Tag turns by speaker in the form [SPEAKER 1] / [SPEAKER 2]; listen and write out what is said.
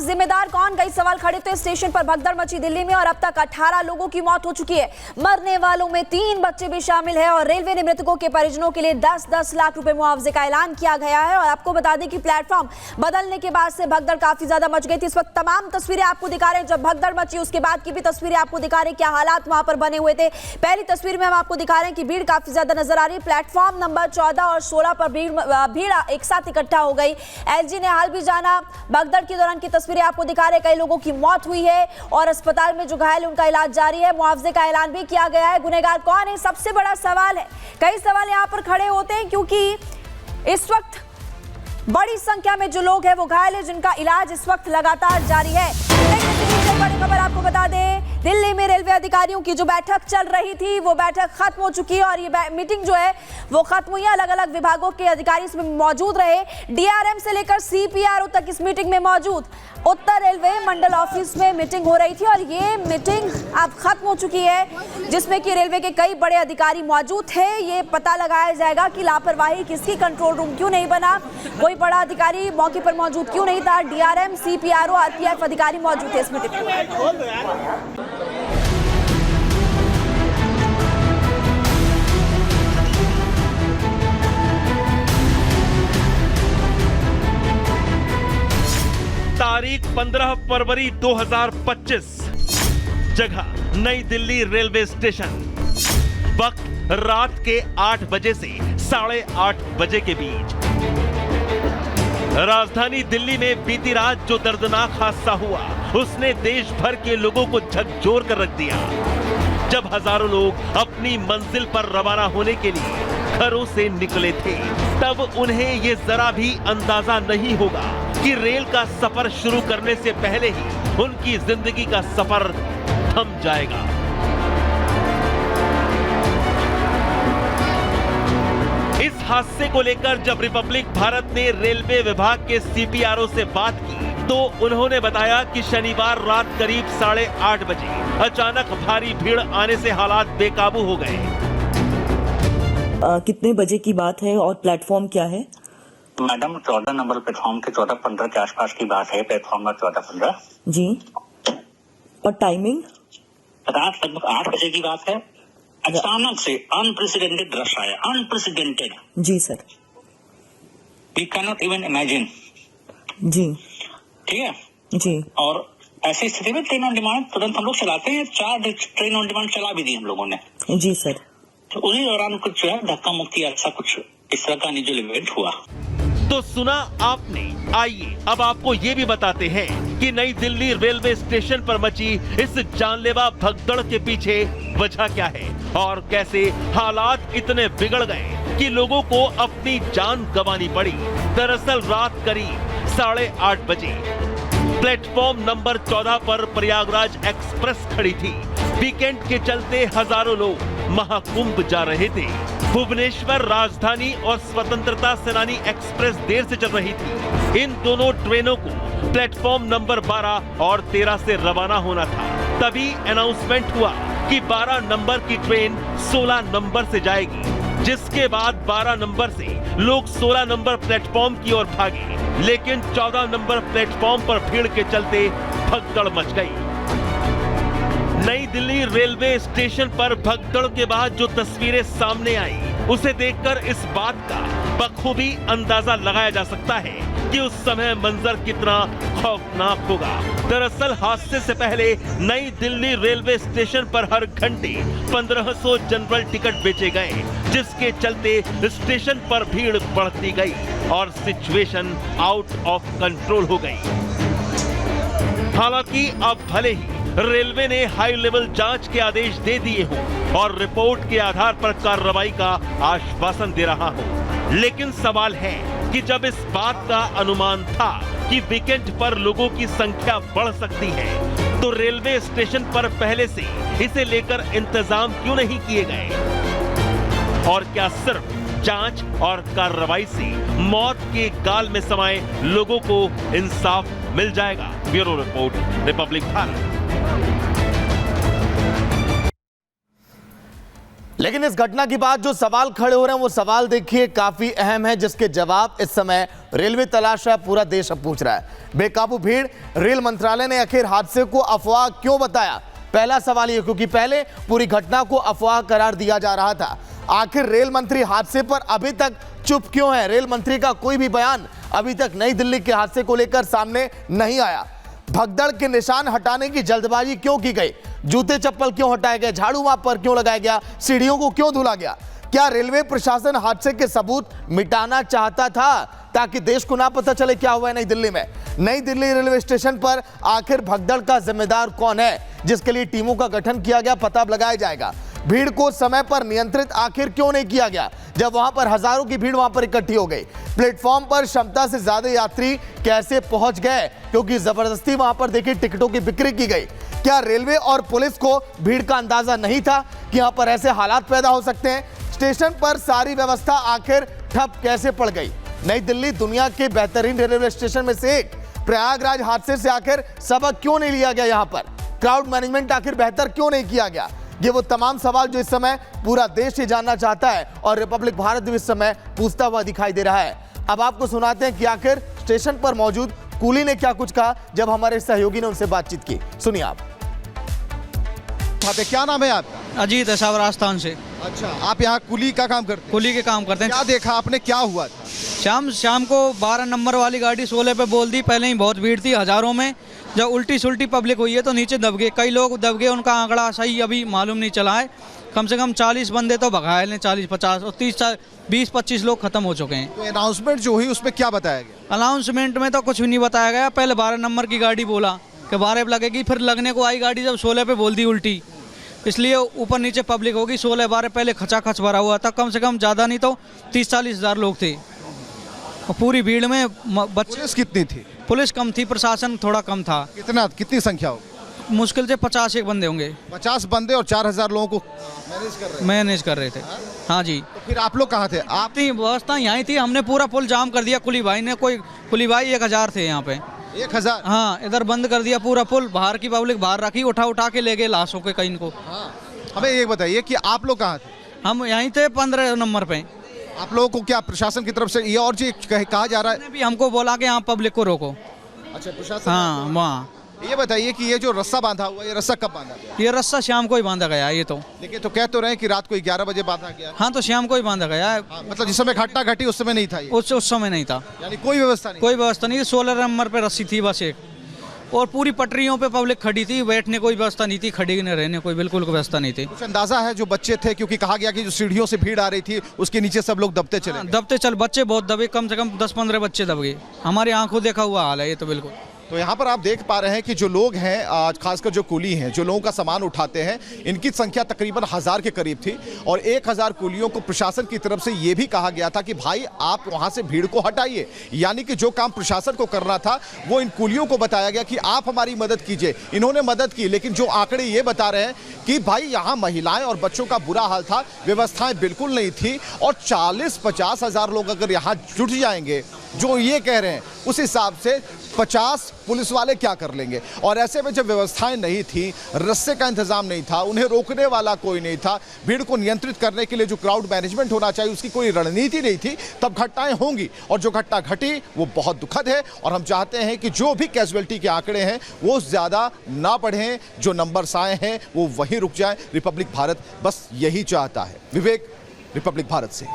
[SPEAKER 1] जिम्मेदार कौन? कई सवाल खड़े थे। स्टेशन पर भगदड़ मची दिल्ली में और अब तक 18 लोगों की मौत हो चुकी है। मरने वालों में 3 बच्चे भी शामिल हैं और रेलवे ने मृतकों के परिजनों के लिए 10-10 लाख रुपए मुआवजे का ऐलान किया गया है। और आपको बता दें कि प्लेटफॉर्म बदलने के बाद से भगदड़ काफी ज्यादा मच गई थी। इस वक्त तमाम तस्वीरें आपको दिखा रहे हैं, जब भगदड़ मची उसके बाद की भी तस्वीरें आपको दिखा रहे हैं, क्या हालात वहां पर बने हुए थे। पहली तस्वीर में हम आपको दिखा रहे हैं कि भीड़ काफी ज्यादा नजर आ रही है। प्लेटफॉर्म नंबर 14 और 16 पर भीड़ एक साथ इकट्ठा हो गई। एलजी ने हाल भी जाना। भगदड़ के दौरान की तस्वीरें आपको दिखा रहे हैं, कई लोगों की मौत हुई है और अस्पताल में जो घायल उनका इलाज जारी है। मुआवजे का ऐलान भी किया गया है। गुनहगार कौन है, सबसे बड़ा सवाल है। कई सवाल यहां पर खड़े होते हैं क्योंकि इस वक्त बड़ी संख्या में जो लोग हैं वो घायल है, जिनका इलाज इस वक्त लगातार जारी है। बड़ी खबर आपको बता दें, दिल्ली में रेलवे अधिकारियों की जो बैठक चल रही थी वो बैठक खत्म हो चुकी है और ये मीटिंग जो है वो खत्म हुई है। अलग अलग विभागों के अधिकारी इसमें मौजूद रहे। डीआरएम से लेकर सीपीआरओ तक इस मीटिंग में मौजूद। उत्तर रेलवे मंडल ऑफिस में मीटिंग हो रही थी और ये मीटिंग अब खत्म हो चुकी है, जिसमें कि रेलवे के कई बड़े अधिकारी मौजूद थे। ये पता लगाया जाएगा कि लापरवाही किसकी, कंट्रोल रूम क्यों नहीं बना, कोई बड़ा अधिकारी मौके पर मौजूद क्यों नहीं था। डीआरएम, सीपीआरओ, आरपीएफ अधिकारी मौजूद थे इस मीटिंग में।
[SPEAKER 2] तारीख 15 फरवरी 2025, जगह नई दिल्ली रेलवे स्टेशन, वक्त रात के 8 बजे से 8:30 बजे के बीच। राजधानी दिल्ली में बीती रात जो दर्दनाक हादसा हुआ उसने देश भर के लोगों को झकझोर कर रख दिया। जब हजारों लोग अपनी मंजिल पर रवाना होने के लिए घरों से निकले थे, तब उन्हें ये जरा भी अंदाजा नहीं होगा कि रेल का सफर शुरू करने से पहले ही उनकी जिंदगी का सफर थम जाएगा। इस हादसे को लेकर जब रिपब्लिक भारत ने रेलवे विभाग के सीपीआरओ से बात की तो उन्होंने बताया कि शनिवार रात करीब 8:30 बजे अचानक भारी भीड़ आने से हालात बेकाबू हो गए।
[SPEAKER 3] कितने बजे की बात है और प्लेटफॉर्म क्या है?
[SPEAKER 4] मैडम 14 नंबर प्लेटफॉर्म के 14:15 के आसपास की बात है। प्लेटफॉर्म नंबर 14:15
[SPEAKER 3] जी। और टाइमिंग?
[SPEAKER 4] रात लगभग 8 बजे की बात है। अचानक से अनप्रेसिडेंटेड रश आया, अनप्रेसिडेंटेड।
[SPEAKER 3] जी sir.
[SPEAKER 4] We can not even imagine.
[SPEAKER 3] जी
[SPEAKER 4] ठीक है
[SPEAKER 3] जी।
[SPEAKER 4] और ऐसी स्थिति में ट्रेन ऑन डिमांड तुरंत हम लोग चलाते हैं। 4 ट्रेन ऑन डिमांड चला भी दी हम लोगों ने।
[SPEAKER 3] जी सर।
[SPEAKER 4] तो उसी दौरान कुछ जो है धक्का मुक्की ऐसा कुछ इस तरह का अनयूजुअल इवेंट हुआ।
[SPEAKER 2] तो सुना आपने। आइए अब आपको ये भी बताते हैं कि नई दिल्ली रेलवे स्टेशन पर मची इस जानलेवा भगदड़ के पीछे वजह क्या है और कैसे हालात इतने बिगड़ गए कि लोगों को अपनी जान गंवानी पड़ी। दरअसल रात करीब 8:30 बजे प्लेटफॉर्म नंबर 14 पर प्रयागराज एक्सप्रेस खड़ी थी। वीकेंड के चलते हजारों लोग महाकुंभ जा रहे थे। भुवनेश्वर राजधानी और स्वतंत्रता सेनानी एक्सप्रेस देर से चल रही थी। इन दोनों ट्रेनों को प्लेटफॉर्म नंबर 12 और 13 से रवाना होना था। तभी अनाउंसमेंट हुआ कि 12 नंबर की ट्रेन 16 नंबर से जाएगी, जिसके बाद 12 नंबर से लोग 16 नंबर प्लेटफॉर्म की ओर भागे। लेकिन 14 नंबर प्लेटफॉर्म पर भीड़ के चलते भगदड़ मच गई। नई दिल्ली रेलवे स्टेशन पर भगदड़ के बाद जो तस्वीरें सामने आई उसे देखकर इस बात का बखूबी अंदाजा लगाया जा सकता है कि उस समय मंजर कितना खौफनाक होगा। दरअसल हादसे से पहले नई दिल्ली रेलवे स्टेशन पर हर घंटे 1500 जनरल टिकट बेचे गए, जिसके चलते स्टेशन पर भीड़ बढ़ती गई और सिचुएशन आउट ऑफ कंट्रोल हो गई। हालांकि अब भले ही रेलवे ने हाई लेवल जांच के आदेश दे दिए हों और रिपोर्ट के आधार पर कार्रवाई का आश्वासन दे रहा हो, लेकिन सवाल है कि जब इस बात का अनुमान था कि वीकेंड पर लोगों की संख्या बढ़ सकती है, तो रेलवे स्टेशन पर पहले से इसे लेकर इंतजाम क्यों नहीं किए गए? और क्या सिर्फ जांच और कार्रवाई से मौत के गाल में समाये लोगों को इंसाफ मिल जाएगा? Bureau report, Republic Bharat.
[SPEAKER 5] लेकिन इस घटना के बाद जो सवाल खड़े हो रहे हैं वो सवाल देखिए काफी अहम है, जिसके जवाब इस समय रेलवे तलाश रहा है, पूरा देश अब पूछ रहा है। बेकाबू भीड़, रेल मंत्रालय ने आखिर हादसे को अफवाह क्यों बताया? पहला सवाल ये, क्योंकि पहले पूरी घटना को अफवाह करार दिया जा रहा था। आखिर रेल मंत्री हादसे पर अभी तक चुप क्यों है? रेल मंत्री का कोई भी बयान अभी तक नई दिल्ली के हादसे को लेकर सामने नहीं आया। भगदड़ के निशान हटाने की जल्दबाजी क्यों की गई? जूते चप्पल क्यों हटाए गए? झाड़ू वहां पर क्यों लगाया गया? सीढ़ियों को क्यों धुला गया? क्या रेलवे प्रशासन हादसे के सबूत मिटाना चाहता था ताकि देश को ना पता चले क्या हुआ है नई दिल्ली में? नई दिल्ली रेलवे स्टेशन पर आखिर भगदड़ का जिम्मेदार कौन है, जिसके लिए टीमों का गठन किया गया, पता लगाया जाएगा। भीड़ को समय पर नियंत्रित आखिर क्यों नहीं किया गया जब वहां पर हजारों की भीड़ वहां पर इकट्ठी हो गई? प्लेटफॉर्म पर क्षमता से ज्यादा यात्री कैसे पहुंच गए? क्योंकि जबरदस्ती वहां पर देखिए टिकटों की बिक्री की गई। क्या रेलवे और पुलिस को भीड़ का अंदाजा नहीं था कि यहां पर ऐसे हालात पैदा हो सकते हैं? स्टेशन पर सारी व्यवस्था आखिर ठप कैसे पड़ गई? नई दिल्ली दुनिया के बेहतरीन रेलवे स्टेशन में से एक, प्रयागराज हादसे से आखिर सबक क्यों नहीं लिया गया? यहां पर क्राउड मैनेजमेंट आखिर बेहतर क्यों नहीं किया गया? ये वो तमाम सवाल जो इस समय पूरा देश ही जानना चाहता है और रिपब्लिक भारत भी इस समय पूछता हुआ दिखाई दे रहा है। अब आपको सुनाते हैं कि आखिर स्टेशन पर मौजूद कूली ने क्या कुछ कहा जब हमारे सहयोगी ने उनसे बातचीत की। सुनिए आप।
[SPEAKER 6] क्या नाम है आपका?
[SPEAKER 7] अजीत है, सावर राजस्थान से।
[SPEAKER 6] अच्छा, आप यहाँ कुली का काम करते हैं?
[SPEAKER 7] कुली के काम करते हैं।
[SPEAKER 6] क्या देखा आपने, क्या हुआ था?
[SPEAKER 7] शाम को 12 नंबर वाली गाड़ी 16 पे बोल दी। पहले ही बहुत भीड़ थी हजारों में। जब उल्टी सुल्टी पब्लिक हुई है तो नीचे दब गए, कई लोग दब गए। उनका आंकड़ा सही अभी मालूम नहीं चला है। कम से कम 40 बंदे तो घायल हैं, 40-50 और 20-25 लोग खत्म हो चुके हैं।
[SPEAKER 6] तो अनाउंसमेंट जो हुई उसमें क्या बताया गया?
[SPEAKER 7] अनाउंसमेंट में तो कुछ भी नहीं बताया गया। पहले 12 नंबर की गाड़ी बोला कि 12 पे लगेगी, फिर लगने को आई गाड़ी जब 16 पे बोल दी उल्टी, इसलिए ऊपर नीचे पब्लिक होगी। 16-12 पहले खचाखच भरा हुआ था, कम से कम ज़्यादा नहीं तो 30-40 हज़ार लोग थे। और पूरी भीड़ में बच्चे।
[SPEAKER 6] पुलिस कितनी थी?
[SPEAKER 7] पुलिस कम थी, प्रशासन थोड़ा कम था।
[SPEAKER 6] कितनी संख्या होगी?
[SPEAKER 7] मुश्किल से 50 बंदे होंगे।
[SPEAKER 6] 50 बंदे और 4000 लोगों को
[SPEAKER 7] मैनेज कर रहे थे। हाँ जी।
[SPEAKER 6] तो फिर आप लोग कहाँ थे? आप
[SPEAKER 7] थी व्यवस्था यहीं थी। हमने पूरा पुल जाम कर दिया। कुली भाई ने, कोई कुली भाई 1000 थे यहाँ पे।
[SPEAKER 6] 1000?
[SPEAKER 7] हाँ, इधर बंद कर दिया पूरा पुल। बाहर की पब्लिक बाहर रखी, उठा के ले गए लाशों के कहीं को।
[SPEAKER 6] हमें ये बताइए कि आप लोग कहाँ थे?
[SPEAKER 7] हम यहीं थे 15 नंबर पे।
[SPEAKER 6] आप लोगों को क्या प्रशासन की तरफ से ये और चीज कहा जा रहा है?
[SPEAKER 7] भी हमको बोला कि यहाँ पब्लिक को रोको।
[SPEAKER 6] अच्छा, प्रशासन।
[SPEAKER 7] हाँ, वहाँ।
[SPEAKER 6] ये बताइए कि ये जो रस्सा बांधा हुआ, ये रस्सा कब बांधा गया?
[SPEAKER 7] ये रस्सा शाम को ही बांधा गया है। ये तो
[SPEAKER 6] लेकिन तो कह तो रहे हैं कि रात को 11 बजे बांधा गया।
[SPEAKER 7] हाँ, तो शाम को ही बांधा गया है।
[SPEAKER 6] मतलब जिस समय घटना घटी उस समय नहीं था ये?
[SPEAKER 7] उस समय नहीं था,
[SPEAKER 6] यानी कोई व्यवस्था नहीं?
[SPEAKER 7] कोई व्यवस्था नहीं। 16 नंबर पे रस्सी थी बस एक, और पूरी पटरियों पे पब्लिक खड़ी थी। बैठने कोई व्यवस्था नहीं थी, खड़ी न रहने कोई बिल्कुल कोई व्यवस्था नहीं थी।
[SPEAKER 6] कुछ अंदाजा है जो बच्चे थे, क्योंकि कहा गया कि जो सीढ़ियों से भीड़ आ रही थी उसके नीचे सब लोग दबते चले?
[SPEAKER 7] दबते चल, बच्चे बहुत दबे, कम से कम 10-15 बच्चे दब गए। हमारी आंखों देखा हुआ हाल है ये तो बिल्कुल।
[SPEAKER 6] तो यहाँ पर आप देख पा रहे हैं कि जो लोग हैं, आज खासकर जो कुली हैं, जो लोगों का सामान उठाते हैं, इनकी संख्या तकरीबन 1000 के करीब थी। और 1000 कुलियों को प्रशासन की तरफ से ये भी कहा गया था कि भाई आप वहाँ से भीड़ को हटाइए। यानी कि जो काम प्रशासन को करना था वो इन कुलियों को बताया गया कि आप हमारी मदद कीजिए। इन्होंने मदद की, लेकिन जो आंकड़े ये बता रहे हैं कि भाई यहाँ महिलाएं और बच्चों का बुरा हाल था, व्यवस्थाएं बिल्कुल नहीं थी। और 40-50 हज़ार लोग अगर यहाँ जुट जाएंगे, जो ये कह रहे हैं, उस हिसाब से 50 पुलिस वाले क्या कर लेंगे? और ऐसे में जब व्यवस्थाएं नहीं थी, रस्से का इंतजाम नहीं था, उन्हें रोकने वाला कोई नहीं था, भीड़ को नियंत्रित करने के लिए जो क्राउड मैनेजमेंट होना चाहिए उसकी कोई रणनीति नहीं थी, तब घटनाएं होंगी। और जो घटना घटी वो बहुत दुखद है। और हम चाहते हैं कि जो भी कैजुअलिटी के आंकड़े हैं वो ज़्यादा ना बढ़ें, जो नंबर्स आए हैं वो वहीं रुक जाए। रिपब्लिक भारत बस यही चाहता है। विवेक, रिपब्लिक भारत से।